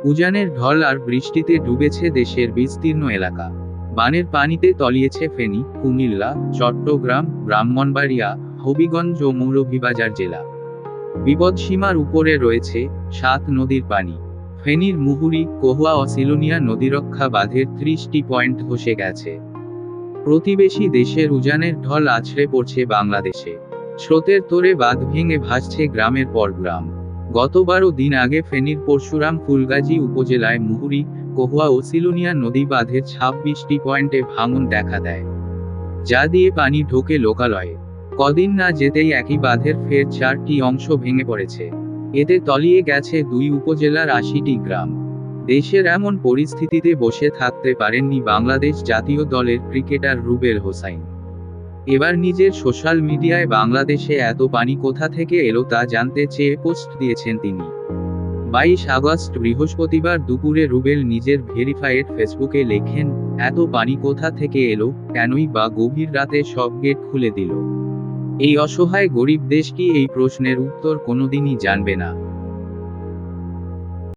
উজানের ঢল আর বৃষ্টিতে ডুবেছে দেশের বিস্তীর্ণ এলাকা। বানের পানিতে তলিয়েছে ফেনী, কুমিল্লা, চট্টগ্রাম, ব্রাহ্মণবাড়িয়া, হবিগঞ্জ ও মৌলভীবাজার জেলা। বিপদসীমার উপরে রয়েছে 7 নদীর পানি। ফেনীর মুহুরী, কহুয়া ও সিলোনিয়া নদীরক্ষা বাঁধের 30টি পয়েন্ট ধসে গেছে। প্রতিবেশী দেশের উজানের ঢল আছড়ে পড়ছে বাংলাদেশে। স্রোতের তোড়ে বাঁধ ভেঙে ভাসছে গ্রামের পর গ্রাম। গত 12 দিন আগে ফেনীর পরশুরাম ফুলগাজী উপজেলায় মুহুরী, কহুয়া ও সিলোনিয়া নদী বাঁধের 26টি পয়েন্টে ভাঙন দেখা দেয়, যা দিয়ে পানি ঢোকে লোকালয়ে। কদিন না যেতেই একই বাঁধের ফের 4টি অংশ ভেঙে পড়েছে। এতে তলিয়ে গেছে 2 উপজেলার 80টি গ্রাম। দেশের এমন পরিস্থিতিতে বসে থাকতে পারেননি বাংলাদেশ জাতীয় দলের ক্রিকেটার রুবেল হোসাইন। এবার নিজের সোশ্যাল মিডিয়ায় বাংলাদেশে এত পানি কোথা থেকে এলো তা জানতে চেয়ে পোস্ট দিয়েছেন তিনি। 22 আগস্ট বৃহস্পতিবার দুপুরে রুবেল নিজের ভেরিফাইড ফেসবুকে লেখেন, এত পানি কোথা থেকে এলো, কেনই বা গভীর রাতে সব গেট খুলে দিল? এই অসহায় গরিব দেশ কি এই প্রশ্নের উত্তর কোনোদিনই জানবে না।